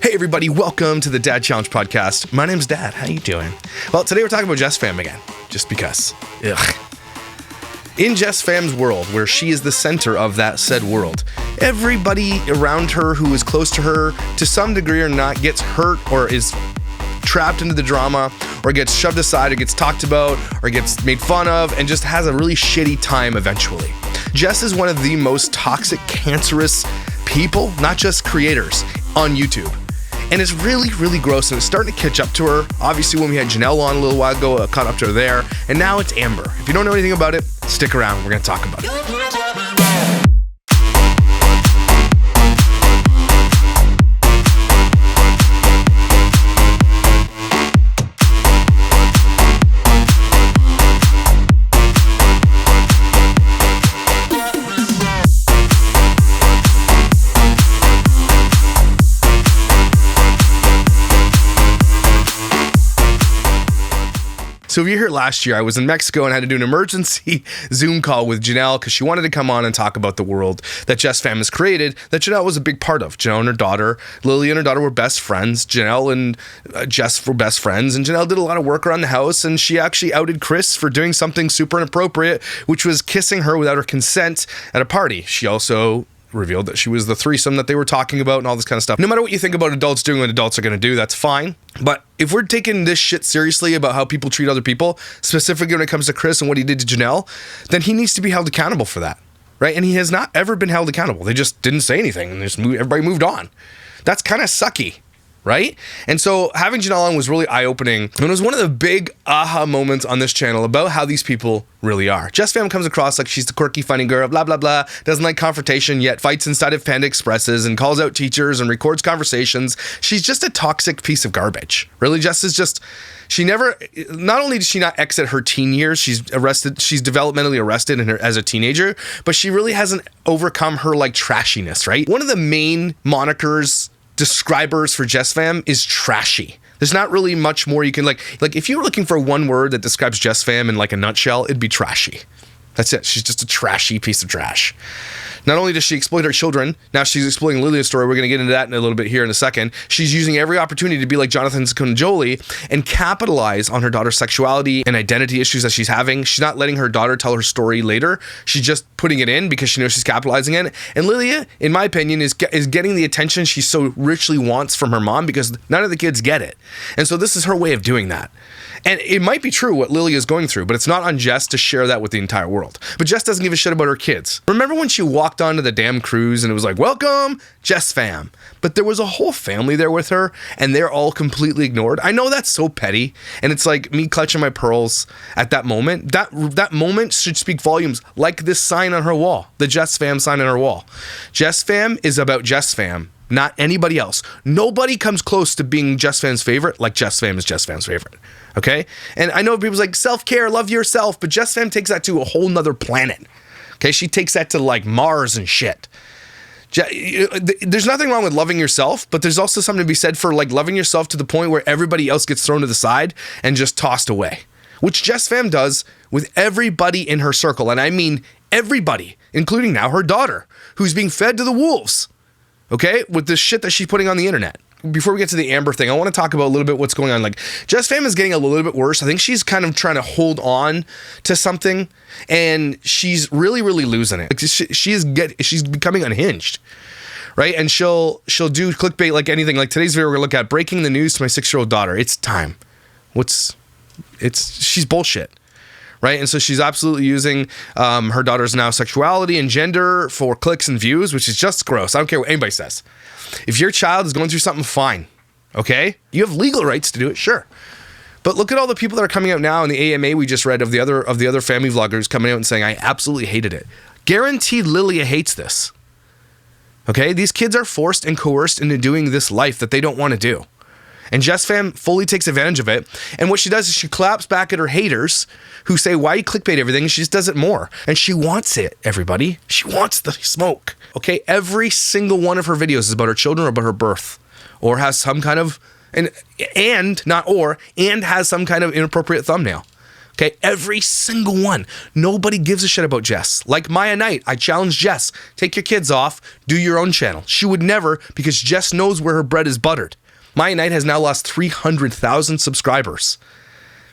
Hey everybody, welcome to the Dad Challenge podcast. My name's Dad. How you doing? Well, today we're talking about Jessfam again, just because. Ugh. In Jessfam's world, where she is the center of that said world, everybody around her who is close to her, to some degree or not, gets hurt or is trapped into the drama, or gets shoved aside, or gets talked about, or gets made fun of, and just has a really shitty time eventually. Jess is one of the most toxic, cancerous people, not just creators, on YouTube. And it's really, really gross, and it's starting to catch up to her. Obviously, when we had Janelle on a little while ago, caught up to her there, and now it's Amber. If you don't know anything about it, stick around. We're going to talk about it. So if you're here last year, I was in Mexico and had to do an emergency Zoom call with Janelle because she wanted to come on and talk about the world that Jessfam has created, that Janelle was a big part of. Janelle and her daughter, Lily and her daughter were best friends. Janelle and Jess were best friends, and Janelle did a lot of work around the house, and she actually outed Chris for doing something super inappropriate, which was kissing her without her consent at a party. She also revealed that she was the threesome that they were talking about and all this kind of stuff. No matter what you think about adults doing what adults are going to do, that's fine. But if we're taking this shit seriously about how people treat other people, specifically when it comes to Chris and what he did to Janelle, then he needs to be held accountable for that, right? And he has not ever been held accountable. They just didn't say anything and everybody moved on. That's kind of sucky, right? And so having Janelle on was really eye-opening, and it was one of the big aha moments on this channel about how these people really are. Jessfam comes across like she's the quirky, funny girl, blah, blah, blah, doesn't like confrontation, yet fights inside of Panda Expresses and calls out teachers and records conversations. She's just a toxic piece of garbage. Really, Jess is just, not only does she not exit her teen years, she's developmentally arrested as a teenager, but she really hasn't overcome her like trashiness, right? One of the main describers for Jessfam is trashy. There's not really much more you can like if you're looking for one word that describes Jessfam in like a nutshell, it'd be trashy. That's it. She's just a trashy piece of trash. Not only does she exploit her children, now she's exploiting Lilia's story. We're going to get into that in a little bit here in a second. She's using every opportunity to be like Jonathan Jolie and capitalize on her daughter's sexuality and identity issues that she's having. She's not letting her daughter tell her story later. She's just putting it in because she knows she's capitalizing it. And Lilia, in my opinion, is getting the attention she so richly wants from her mom because none of the kids get it. And so this is her way of doing that. And it might be true what Lily is going through, but it's not on Jess to share that with the entire world. But Jess doesn't give a shit about her kids. Remember when she walked onto the damn cruise and it was like, welcome, Jessfam. But there was a whole family there with her and they're all completely ignored. I know that's so petty. And it's like me clutching my pearls at that moment. That moment should speak volumes, like this sign on her wall, the Jessfam sign on her wall. Jessfam is about Jessfam, not anybody else. Nobody comes close to being Jessfam's favorite like Jessfam is Jessfam's favorite. Okay? And I know people's like self-care, love yourself, but Jessfam takes that to a whole nother planet. Okay? She takes that to like Mars and shit. There's nothing wrong with loving yourself, but there's also something to be said for like loving yourself to the point where everybody else gets thrown to the side and just tossed away, which Jessfam does with everybody in her circle. And I mean everybody, including now her daughter, who's being fed to the wolves. Okay? With this shit that she's putting on the internet. Before we get to the Amber thing, I want to talk about a little bit what's going on. Like, Jessfam is getting a little bit worse. I think she's kind of trying to hold on to something, and she's really, really losing it. Like, she's becoming unhinged, right? And she'll do clickbait like anything. Like today's video, we're gonna look at breaking the news to my 6-year-old daughter. It's time. She's bullshit. Right? And so she's absolutely using her daughter's now sexuality and gender for clicks and views, which is just gross. I don't care what anybody says. If your child is going through something, fine. Okay? You have legal rights to do it, sure. But look at all the people that are coming out now in the AMA we just read of the other family vloggers coming out and saying, I absolutely hated it. Guaranteed Lilia hates this. Okay? These kids are forced and coerced into doing this life that they don't want to do. And Jessfam fully takes advantage of it. And what she does is she claps back at her haters who say, why you clickbait everything? And she just does it more. And she wants it, everybody. She wants the smoke. Okay? Every single one of her videos is about her children or about her birth. Or has some kind of, and has some kind of inappropriate thumbnail. Okay, every single one. Nobody gives a shit about Jess. Like Maya Knight, I challenged Jess, take your kids off, do your own channel. She would never, because Jess knows where her bread is buttered. Maya Knight has now lost 300,000 subscribers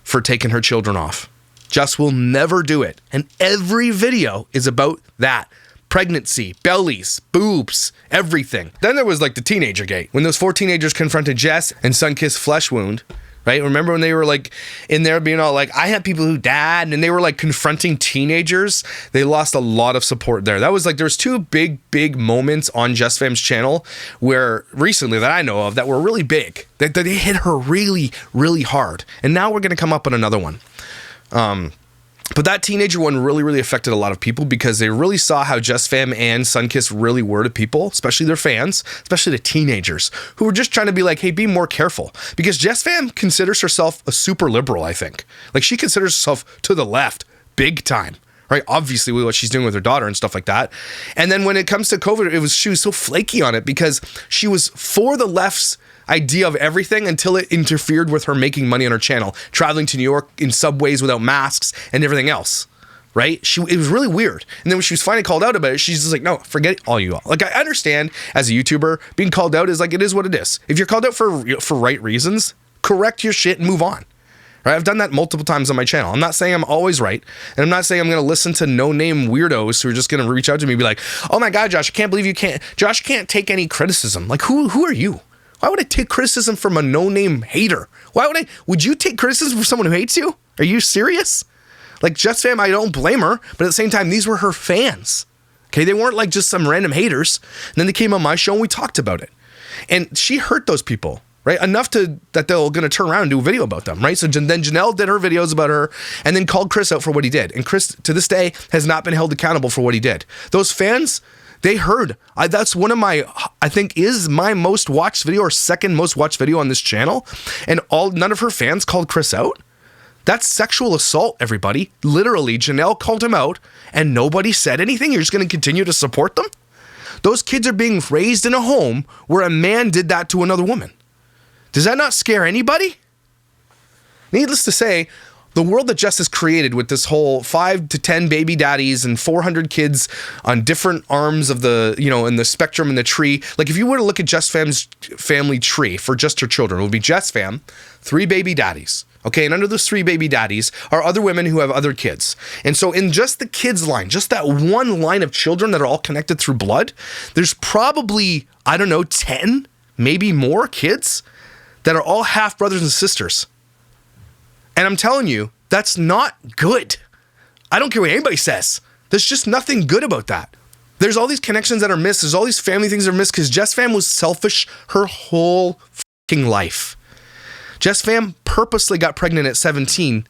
for taking her children off. Jess will never do it. And every video is about that. Pregnancy, bellies, boobs, everything. Then there was like the teenager gate, when those 4 teenagers confronted Jess and Sunkissed Flesh Wound. Right? Remember when they were like in there being all like, I have people who died, and they were like confronting teenagers? They lost a lot of support there. That was like, there's 2 big moments on Jessfam's channel where recently that I know of that were really big. That they hit her really, really hard. And now we're going to come up on another one. But that teenager one really affected a lot of people because they really saw how Jessfam and Sunkissed really were to people, especially their fans, especially the teenagers, who were just trying to be like, hey, be more careful. Because Jessfam considers herself a super liberal, I think. Like, she considers herself to the left, big time. Right? Obviously, with what she's doing with her daughter and stuff like that. And then when it comes to COVID, she was so flaky on it because she was for the left's idea of everything until it interfered with her making money on her channel, traveling to New York in subways without masks and everything else, right? It was really weird. And then when she was finally called out about it, she's just like, no, forget all you all. Like, I understand as a YouTuber, being called out is like, it is what it is. If you're called out for right reasons, correct your shit and move on. Right? I've done that multiple times on my channel. I'm not saying I'm always right. And I'm not saying I'm going to listen to no-name weirdos who are just going to reach out to me and be like, oh my God, Josh, I can't believe Josh can't take any criticism. Like, who are you? Why would I take criticism from a no-name hater? Would you take criticism from someone who hates you? Are you serious? Like, Jessfam, I don't blame her, but at the same time, these were her fans. Okay, they weren't like just some random haters. And then they came on my show and we talked about it. And she hurt those people, right? Enough that they're going to turn around and do a video about them, right? So then Janelle did her videos about her and then called Chris out for what he did. And Chris, to this day, has not been held accountable for what he did. Those fans, they heard. That's one of my, I think, is my most watched video or second most watched video on this channel. And none of her fans called Chris out. That's sexual assault, everybody. Literally, Janelle called him out and nobody said anything. You're just going to continue to support them? Those kids are being raised in a home where a man did that to another woman. Does that not scare anybody? Needless to say, the world that Jess has created with this whole 5 to 10 baby daddies and 400 kids on different arms of the, in the spectrum in the tree. Like, if you were to look at Jessfam's family tree for just her children, it would be Jessfam, 3 baby daddies. Okay, and under those 3 baby daddies are other women who have other kids. And so in just the kids line, just that one line of children that are all connected through blood, there's probably, 10, maybe more kids that are all half brothers and sisters. And I'm telling you, that's not good. I don't care what anybody says. There's just nothing good about that. There's all these connections that are missed. There's all these family things that are missed because Jessfam was selfish her whole fucking life. Jessfam purposely got pregnant at 16,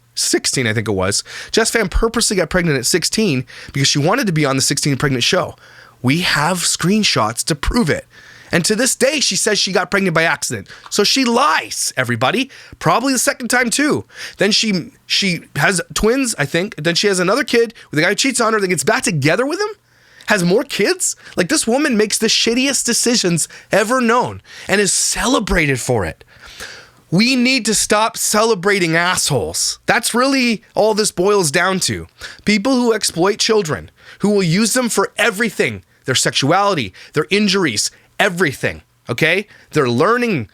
I think it was. Jessfam purposely got pregnant at 16 because she wanted to be on the 16 pregnant show. We have screenshots to prove it. And to this day, she says she got pregnant by accident. So she lies, everybody. Probably the second time too. Then she has twins, I think. Then she has another kid with a guy who cheats on her, then gets back together with him. Has more kids. Like, this woman makes the shittiest decisions ever known and is celebrated for it. We need to stop celebrating assholes. That's really all this boils down to. People who exploit children, who will use them for everything. Their sexuality, their injuries, everything, okay? Their learning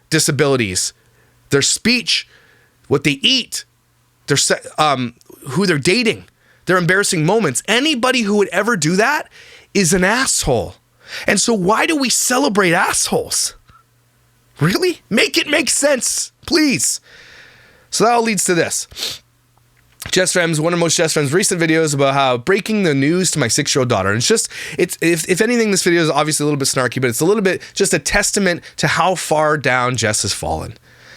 disabilities, their speech, what they eat, their who they're dating, their embarrassing moments. Anybody who would ever do that is an asshole. And so why do we celebrate assholes? Really? Make it make sense, please. So that all leads to this. One of most Jessfam's recent videos about how breaking the news to my 6-year-old daughter. And if anything, this video is obviously a little bit snarky, but it's a little bit just a testament to how far down Jess has fallen.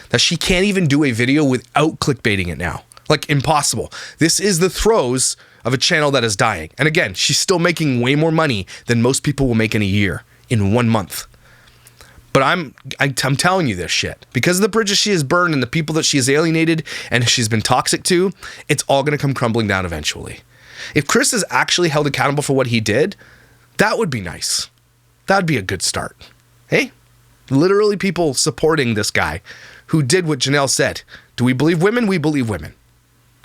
That she can't even do a video without clickbaiting it now. Like, impossible. This is the throes of a channel that is dying. And again, she's still making way more money than most people will make in a year, in 1 month. But I'm telling you this shit. Because of the bridges she has burned and the people that she has alienated and she's been toxic to, it's all going to come crumbling down eventually. If Chris is actually held accountable for what he did, that would be nice. That'd be a good start. Hey? Literally people supporting this guy who did what Janelle said. Do we believe women? We believe women.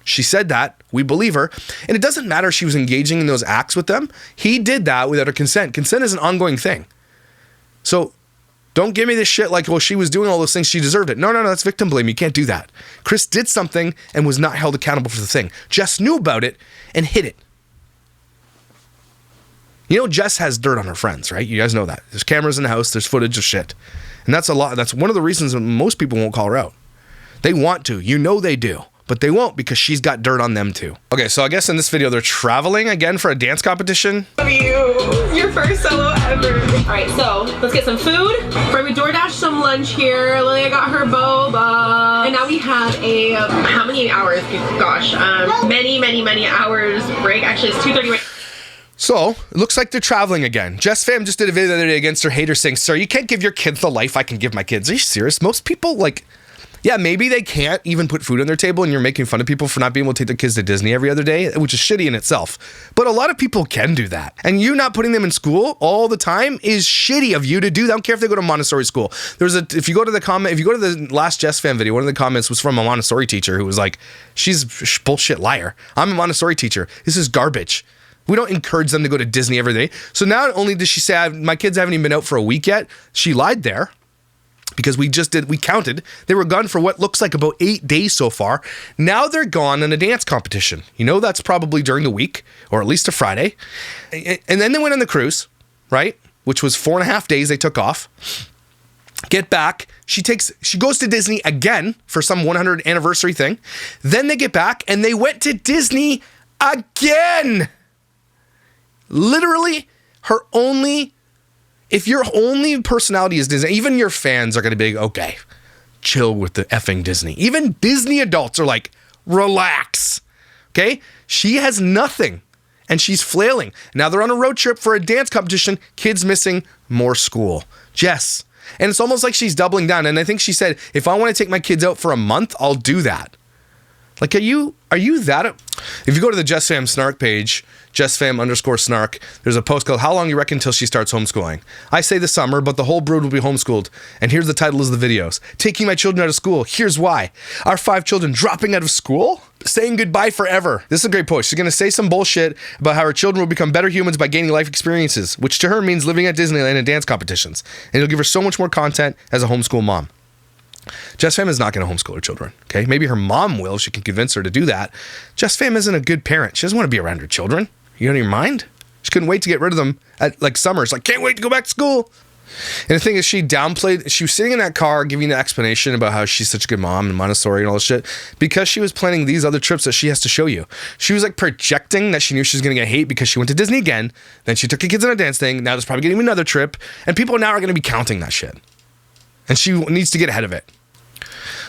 She said that. We believe her. And it doesn't matter if she was engaging in those acts with them. He did that without her consent. Consent is an ongoing thing. So don't give me this shit like, well, she was doing all those things, she deserved it. No, that's victim blame. You can't do that. Chris did something and was not held accountable for the thing. Jess knew about it and hid it. You know, Jess has dirt on her friends, right? You guys know that. There's cameras in the house. There's footage of shit. And that's a lot. That's one of the reasons that most people won't call her out. They want to. You know they do. But they won't because she's got dirt on them too. Okay, so I guess in this video, they're traveling again for a dance competition. Love you. Your first solo ever. All right, so let's get some food. We DoorDash some lunch here. Lilia got her boba. And now we have a, how many hours? Gosh, many hours break. Actually, it's 2:30 right. So, it looks like they're traveling again. Jessfam just did a video the other day against her haters saying, sir, you can't give your kids the life I can give my kids. Are you serious? Most people, like, yeah, maybe they can't even put food on their table and you're making fun of people for not being able to take their kids to Disney every other day, which is shitty in itself. But a lot of people can do that. And you not putting them in school all the time is shitty of you to do that. I don't care if they go to Montessori school. If you go to the last Jessfam video, one of the comments was from a Montessori teacher who was like, she's a bullshit liar. I'm a Montessori teacher. This is garbage. We don't encourage them to go to Disney every day. So not only did she say, my kids haven't even been out for a week yet, she lied there because we counted. They were gone for what looks like about 8 days so far. Now they're gone in a dance competition. You know, that's probably during the week or at least a Friday. And then they went on the cruise, right? Which was 4.5 days they took off. Get back. She goes to Disney again for some 100th anniversary thing. Then they get back and they went to Disney again. Literally, if your only personality is Disney, even your fans are going to be, okay, chill with the effing Disney. Even Disney adults are like, relax, okay? She has nothing, and she's flailing. Now they're on a road trip for a dance competition, kids missing, more school. Jess. And it's almost like she's doubling down, and I think she said, if I want to take my kids out for a month, I'll do that. Like, are you that? If you go to the Jessfam snark page, Jessfam_snark, there's a post called, how long you reckon till she starts homeschooling? I say the summer, but the whole brood will be homeschooled. And here's the title of the videos. Taking my children out of school. Here's why. Our 5 children dropping out of school? Saying goodbye forever. This is a great post. She's going to say some bullshit about how her children will become better humans by gaining life experiences, which to her means living at Disneyland and dance competitions. And it'll give her so much more content as a homeschool mom. Jessfam is not going to homeschool her children, okay? Maybe her mom will. She can convince her to do that. Jessfam isn't a good parent. She doesn't want to be around her children. You out of your mind? She couldn't wait to get rid of them at, like, summer. It's like, can't wait to go back to school. And the thing is, she was sitting in that car giving the explanation about how she's such a good mom and Montessori and all this shit because she was planning these other trips that she has to show you. She was like projecting that she knew she was going to get hate because she went to Disney again. Then she took her kids on a dance thing. Now there's probably going to be another trip. And people now are going to be counting that shit. And she needs to get ahead of it.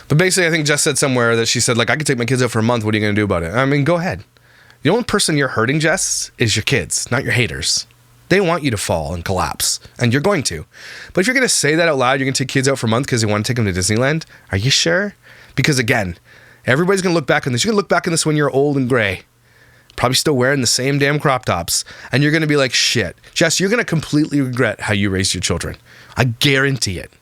But basically, I think Jess said somewhere that she said, like, I could take my kids out for a month. What are you going to do about it? I mean, go ahead. The only person you're hurting, Jess, is your kids, not your haters. They want you to fall and collapse, and you're going to. But if you're going to say that out loud, you're going to take kids out for a month because you want to take them to Disneyland, are you sure? Because, again, everybody's going to look back on this. You're going to look back on this when you're old and gray, probably still wearing the same damn crop tops, and you're going to be like, shit. Jess, you're going to completely regret how you raised your children. I guarantee it.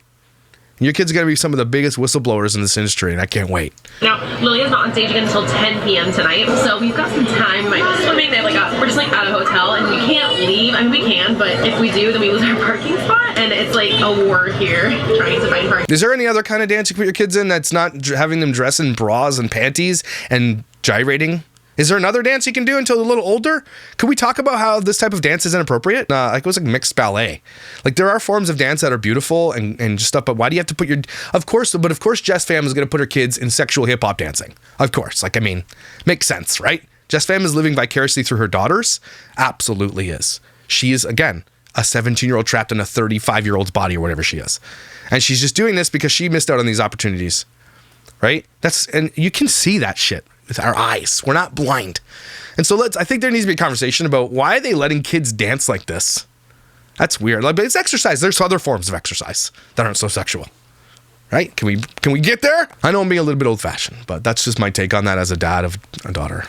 Your kids are going to be some of the biggest whistleblowers in this industry, and I can't wait. Now, Lilia's not on stage again until 10 p.m. tonight, so we've got some time. We might go swimming. They have we're just at a hotel, and we can't leave. I mean, we can, but if we do, then we lose our parking spot, and it's like a war here trying to find parking. Is there any other kind of dance you put your kids in that's not having them dress in bras and panties and gyrating? Is there another dance you can do until they're a little older? Can we talk about how this type of dance is inappropriate? Like it was like mixed ballet. Like there are forms of dance that are beautiful and just stuff, but why do you have to put your... Of course Jessfam is going to put her kids in sexual hip-hop dancing. Of course. Like, I mean, makes sense, right? Jessfam is living vicariously through her daughters. Absolutely is. She is, again, a 17-year-old trapped in a 35-year-old's body or whatever she is. And she's just doing this because she missed out on these opportunities, right? And you can see that shit with our eyes. We're not blind. And so I think there needs to be a conversation about why are they letting kids dance like this? That's weird. Like, but it's exercise. There's other forms of exercise that aren't so sexual, right? Can we get there? I know I'm being a little bit old fashioned, but that's just my take on that as a dad of a daughter.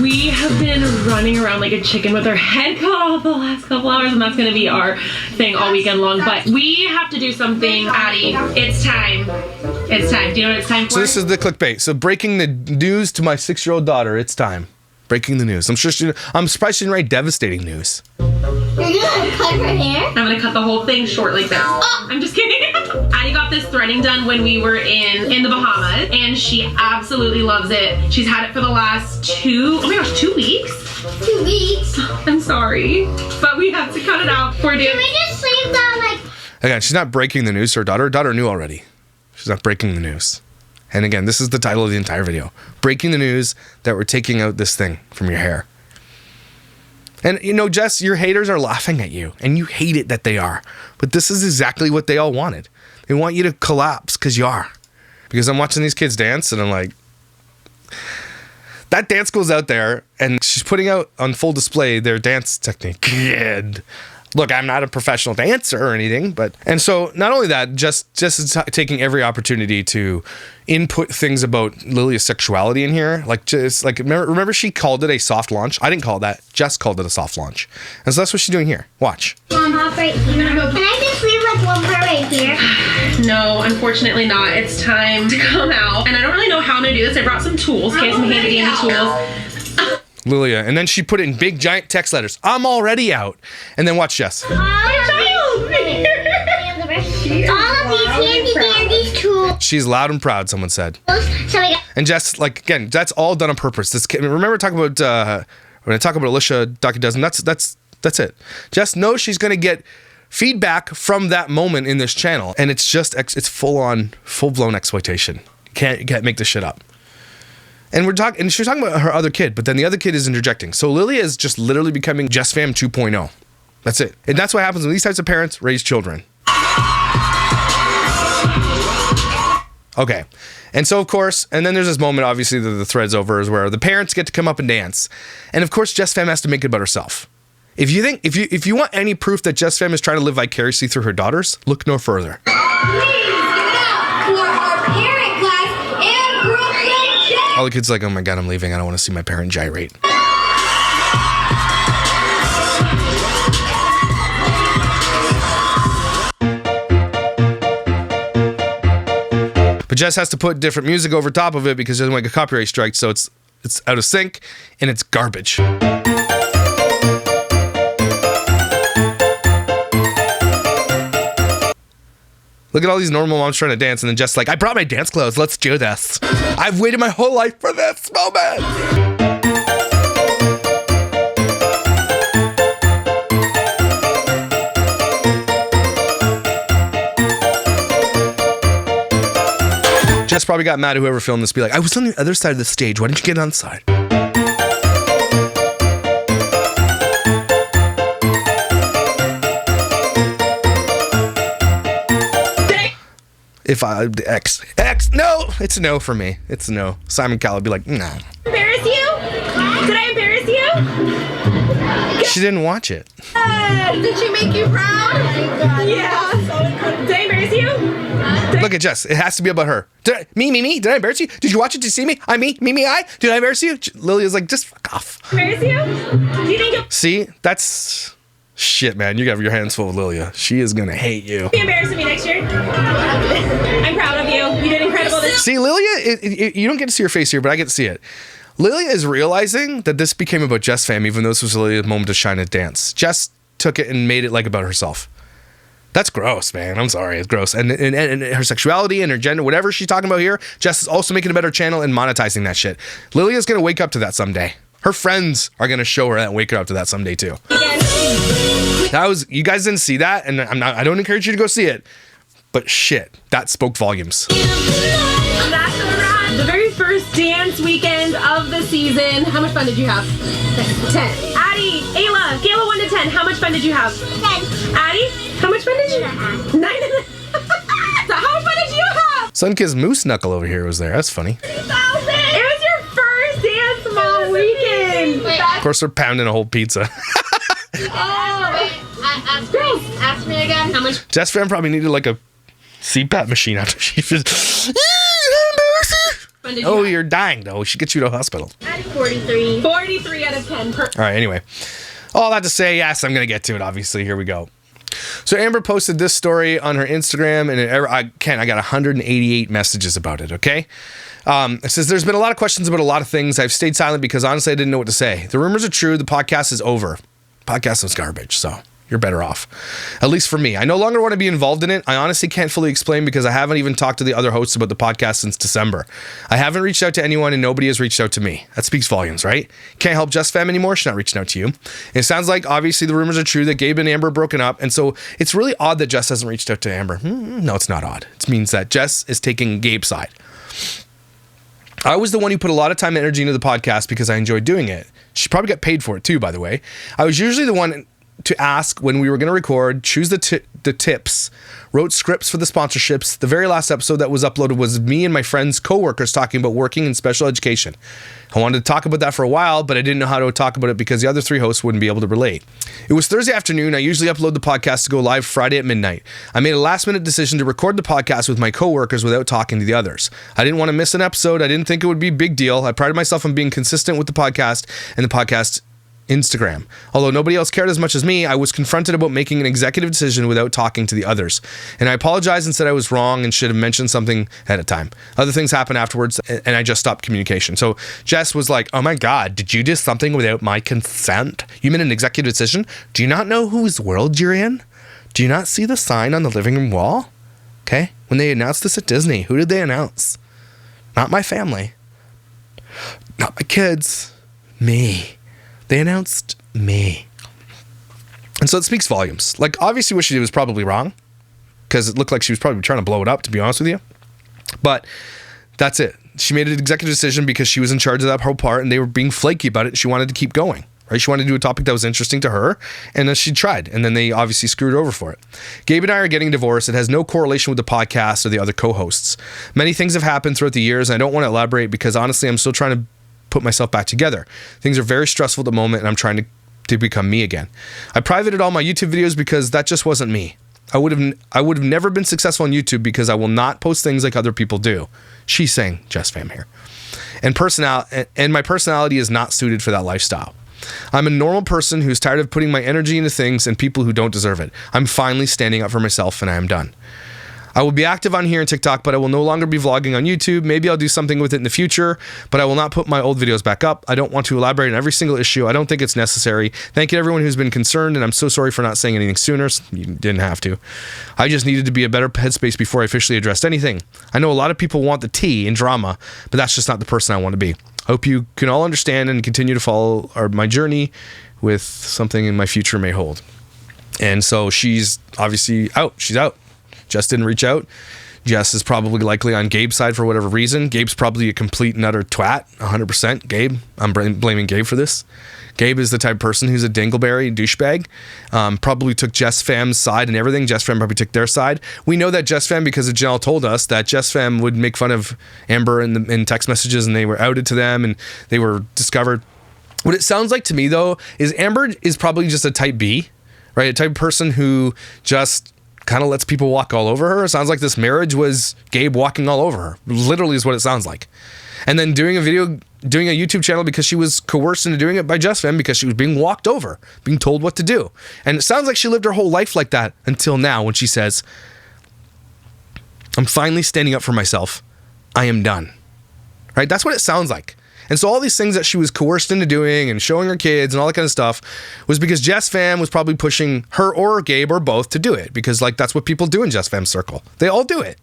We have been running around like a chicken with her head cut off the last couple hours, and that's gonna be our thing all weekend long. But we have to do something, Addie. It's time. It's time. Do you know what it's time for? So this is the clickbait. So breaking the news to my 6-year-old daughter. It's time. Breaking the news. I'm surprised she didn't write devastating news. You're gonna cut her hair? I'm gonna cut the whole thing short like this. Oh. I'm just kidding. Addie got this threading done when we were in the Bahamas, and she absolutely loves it. She's had it for the last 2 weeks. 2 weeks. I'm sorry, but we have to cut it out for you. Can we just leave that Again, she's not breaking the news to her daughter. Her daughter knew already. She's not breaking the news. And again, this is the title of the entire video. Breaking the news that we're taking out this thing from your hair. And you know, Jess, your haters are laughing at you, and you hate it that they are. But this is exactly what they all wanted. They want you to collapse because you are. Because I'm watching these kids dance, and I'm like, that dance goes out there, and she's putting out on full display their dance technique. And look, I'm not a professional dancer or anything, and so not only that, just is taking every opportunity to input things about Lilia's sexuality in here. Remember she called it a soft launch? I didn't call it that. Jess called it a soft launch. And so that's what she's doing here. Watch. One half right here. Can I just leave one part right here? No, unfortunately not. It's time to come out. And I don't really know how I'm gonna do this. I brought some tools, in case some handy dandy tools. Lilia, and then she put it in big giant text letters. I'm already out. And then watch Jess. All of these handy dandies tools. She's loud and proud, someone said. And Jess, again, that's all done on purpose. Remember talking about when I talk about Alicia Ducky Dozen, that's it. Jess knows she's gonna get feedback from that moment in this channel, and it's it's full-blown exploitation. You can't make this shit up. And she's talking about her other kid, but then the other kid is interjecting. So Lilia is just literally becoming Jessfam 2.0. That's it. And that's what happens when these types of parents raise children. Okay. And so, of course, and then there's this moment, obviously, that the thread's over, is where the parents get to come up and dance. And of course, Jessfam has to make it about herself. If you want any proof that Jessfam is trying to live vicariously through her daughters, look no further. All the kids are like, oh my God, I'm leaving. I don't want to see my parent gyrate. But Jess has to put different music over top of it because she doesn't want a copyright strike, so it's out of sync and it's garbage. Look at all these normal moms trying to dance, and then Jess like, I brought my dance clothes, let's do this. I've waited my whole life for this moment. Jess probably got mad at whoever filmed this, be like, I was on the other side of the stage, why didn't you get on the side? If I X, no, it's a no for me. It's a no. Simon Cowell would be like, nah. Embarrass you? Did I embarrass you? She didn't watch it. Did she make you proud? Yeah. Did I embarrass you? Look at Jess. It has to be about her. Me? Did I embarrass you? Did you watch it to see me? I? Did I embarrass you? Lilia's like, just fuck off. Embarrass you? Do you think you'll See, that's shit, man. You got your hands full with Lilia. She is gonna hate you. be embarrassing me next year? I'm proud of you. You did incredible this. See, Lilia, you don't get to see her face here, but I get to see it. Lilia is realizing that this became about Jessfam, even though this was Lilia's moment to shine and dance. Jess took it and made it like about herself. That's gross, man. I'm sorry. It's gross. And her sexuality and her gender, whatever she's talking about here, Jess is also making a better channel and monetizing that shit. Lilia's going to wake up to that someday. Her friends are going to show her that and wake her up to that someday too. You guys didn't see that, and I don't encourage you to go see it, but shit, that spoke volumes. The very first dance weekend of the season. How much fun did you have? 10. Addie, Ayla, scale of 1 to 10. How much fun did you have? 10. Addie, how much fun did you have? 9. So how much fun did you have? Sunkiss's moose knuckle over here was there. That's funny. 3,000. It was your first dance mom weekend. Wait, Of course, they're pounding a whole pizza. ask me again. How much? Jessfam probably needed like a CPAP machine after she was. When did Oh, you you're dying, though. We should get you to a hospital. 43. 43 out of 10. All right, anyway. All that to say, yes, I'm going to get to it, obviously. Here we go. So Amber posted this story on her Instagram, and I got 188 messages about it, okay? It says, there's been a lot of questions about a lot of things. I've stayed silent because honestly, I didn't know what to say. The rumors are true. The podcast is over. Podcast was garbage, so you're better off. At least for me. I no longer want to be involved in it. I honestly can't fully explain because I haven't even talked to the other hosts about the podcast since December. I haven't reached out to anyone and nobody has reached out to me. That speaks volumes, right? Can't help Jessfam anymore. She's not reaching out to you. And it sounds like obviously the rumors are true that Gabe and Amber are broken up. And so it's really odd that Jess hasn't reached out to Amber. No, it's not odd. It means that Jess is taking Gabe's side. I was the one who put a lot of time and energy into the podcast because I enjoyed doing it. She probably got paid for it too, by the way. I was usually the one to ask when we were going to record, choose the tips, wrote scripts for the sponsorships. The very last episode that was uploaded was me and my friends' coworkers talking about working in special education. I wanted to talk about that for a while, but I didn't know how to talk about it because the other three hosts wouldn't be able to relate. It was Thursday afternoon. I usually upload the podcast to go live Friday at midnight. I made a last-minute decision to record the podcast with my coworkers without talking to the others. I didn't want to miss an episode. I didn't think it would be a big deal. I prided myself on being consistent with the podcast and the podcast Instagram. Although nobody else cared as much as me, I was confronted about making an executive decision without talking to the others. And I apologized and said I was wrong and should have mentioned something ahead of time. Other things happened afterwards and I just stopped communication. So Jess was like, oh my God, did you do something without my consent? You made an executive decision? Do you not know whose world you're in? Do you not see the sign on the living room wall? Okay. When they announced this at Disney, who did they announce? Not my family. Not my kids. Me. They announced me. And so it speaks volumes. Like, obviously what she did was probably wrong because it looked like she was probably trying to blow it up, to be honest with you. But that's it. She made an executive decision because she was in charge of that whole part and they were being flaky about it. She wanted to keep going, right? She wanted to do a topic that was interesting to her and she tried. And then they obviously screwed her over for it. Gabe and I are getting divorced. It has no correlation with the podcast or the other co-hosts. Many things have happened throughout the years and I don't want to elaborate because honestly, I'm still trying to put myself back together. Things are very stressful at the moment and I'm trying to become me again. I privated all my YouTube videos because that just wasn't me. I would have never been successful on YouTube because I will not post things like other people do. She's saying Jessfam here. And my personality is not suited for that lifestyle. I'm a normal person who's tired of putting my energy into things and people who don't deserve it. I'm finally standing up for myself and I am done. I will be active on here and TikTok, but I will no longer be vlogging on YouTube. Maybe I'll do something with it in the future, but I will not put my old videos back up. I don't want to elaborate on every single issue. I don't think it's necessary. Thank you to everyone who's been concerned, and I'm so sorry for not saying anything sooner. You didn't have to. I just needed to be a better headspace before I officially addressed anything. I know a lot of people want the tea and drama, but that's just not the person I want to be. I hope you can all understand and continue to follow my journey with something in my future may hold. And so she's obviously out. She's out. Jess didn't reach out. Jess is probably likely on Gabe's side for whatever reason. Gabe's probably a complete and utter twat, 100%. Gabe, I'm blaming Gabe for this. Gabe is the type of person who's a dingleberry douchebag. Probably took Jessfam's side and everything. Jessfam probably took their side. We know that Jessfam, because Janelle told us that Jessfam would make fun of Amber in text messages and they were outed to them and they were discovered. What it sounds like to me, though, is Amber is probably just a type B, right? A type of person who just kind of lets people walk all over her. It sounds like this marriage was Gabe walking all over her. Literally is what it sounds like. And then doing a YouTube channel because she was coerced into doing it by Jessfam because she was being walked over, being told what to do. And it sounds like she lived her whole life like that until now when she says, I'm finally standing up for myself. I am done. Right? That's what it sounds like. And so all these things that she was coerced into doing and showing her kids and all that kind of stuff was because Jessfam was probably pushing her or Gabe or both to do it because like that's what people do in Jessfam's circle. They all do it.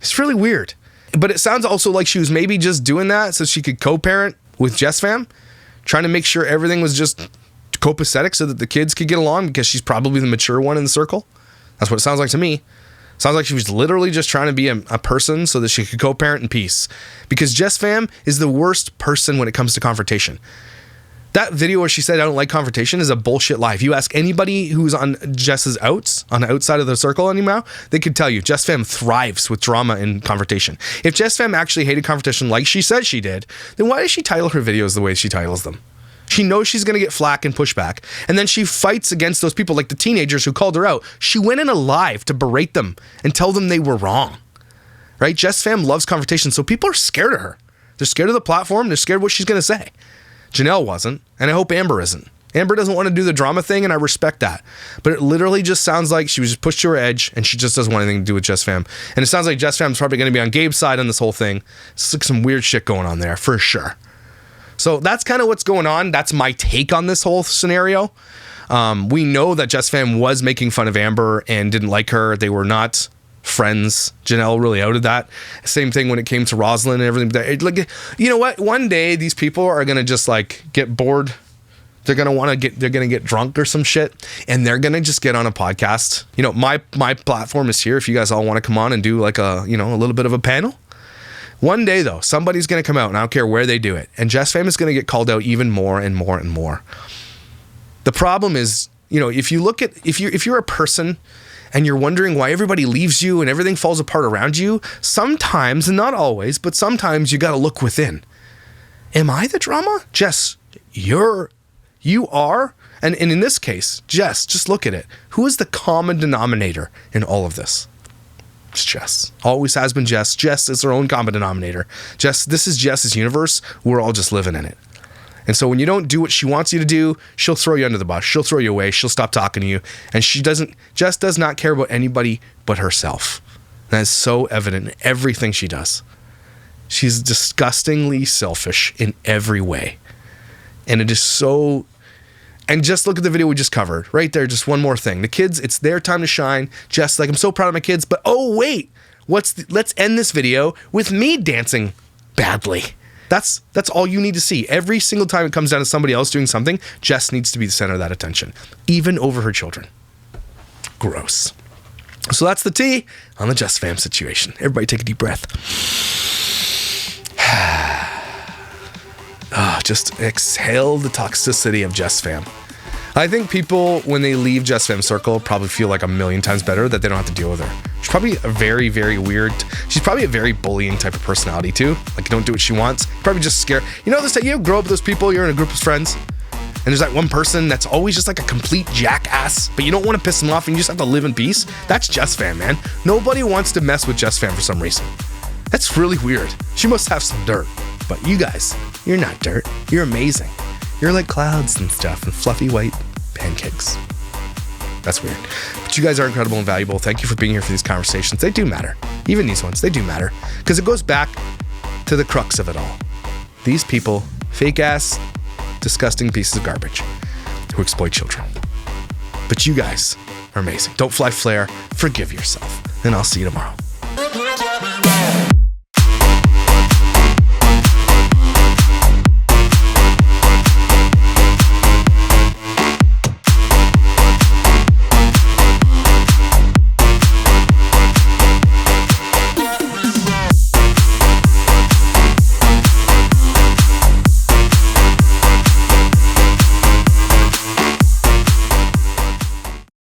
It's really weird. But it sounds also like she was maybe just doing that so she could co-parent with Jessfam, trying to make sure everything was just copacetic so that the kids could get along because she's probably the mature one in the circle. That's what it sounds like to me. Sounds like she was literally just trying to be a person so that she could co-parent in peace. Because Jessfam is the worst person when it comes to confrontation. That video where she said, I don't like confrontation is a bullshit lie. If you ask anybody who's on Jess's outs, on the outside of the circle anymore, they could tell you Jessfam thrives with drama and confrontation. If Jessfam actually hated confrontation like she said she did, then why does she title her videos the way she titles them? She knows she's going to get flack and pushback. And then she fights against those people like the teenagers who called her out. She went in a live to berate them and tell them they were wrong. Right? Jessfam loves confrontation, so people are scared of her. They're scared of the platform. They're scared of what she's going to say. Janelle wasn't, and I hope Amber isn't. Amber doesn't want to do the drama thing, and I respect that. But it literally just sounds like she was just pushed to her edge, and she just doesn't want anything to do with Jessfam. And it sounds like Jessfam's probably going to be on Gabe's side on this whole thing. It's like some weird shit going on there, for sure. So that's kind of what's going on. That's my take on this whole scenario. We know that Jessfam was making fun of Amber and didn't like her. They were not friends. Janelle really outed that. Same thing when it came to Rosalind and everything. Like, you know what? One day these people are going to just like get bored. They're going to get drunk or some shit, and they're going to just get on a podcast. You know, my platform is here if you guys all want to come on and do like a little bit of a panel. One day though, somebody's going to come out, and I don't care where they do it, and Jessfam is going to get called out even more and more and more. The problem is, you know, if you look at, if you're a person and you're wondering why everybody leaves you and everything falls apart around you, sometimes, and not always, but sometimes you got to look within. Am I the drama? Jess, you are, and in this case, Jess, just look at it. Who is the common denominator in all of this? It's Jess. Always has been Jess. Jess is her own common denominator. Jess, this is Jess's universe. We're all just living in it. And so when you don't do what she wants you to do, she'll throw you under the bus. She'll throw you away. She'll stop talking to you. And Jess does not care about anybody but herself. That is so evident in everything she does. She's disgustingly selfish in every way. And it is so... And just look at the video we just covered. Right there, just one more thing. The kids, it's their time to shine. Jess, like, I'm so proud of my kids, but oh, wait. Let's end this video with me dancing badly. That's all you need to see. Every single time it comes down to somebody else doing something, Jess needs to be the center of that attention, even over her children. Gross. So that's the tea on the Jessfam situation. Everybody take a deep breath. Just exhale the toxicity of Jessfam. I think people, when they leave Jessfam's circle, probably feel like a million times better that they don't have to deal with her. She's probably a very, very weird, she's probably a very bullying type of personality too. Like, don't do what she wants. Probably just scared. You know, you grow up with those people, you're in a group of friends, and there's that one person that's always just like a complete jackass, but you don't want to piss them off and you just have to live in peace. That's Jessfam, man. Nobody wants to mess with Jessfam for some reason. That's really weird. She must have some dirt. But you guys, you're not dirt. You're amazing. You're like clouds and stuff and fluffy white pancakes. That's weird. But you guys are incredible and valuable. Thank you for being here for these conversations. They do matter. Even these ones, they do matter. Because it goes back to the crux of it all. These people, fake ass, disgusting pieces of garbage who exploit children. But you guys are amazing. Don't fly flare. Forgive yourself. And I'll see you tomorrow.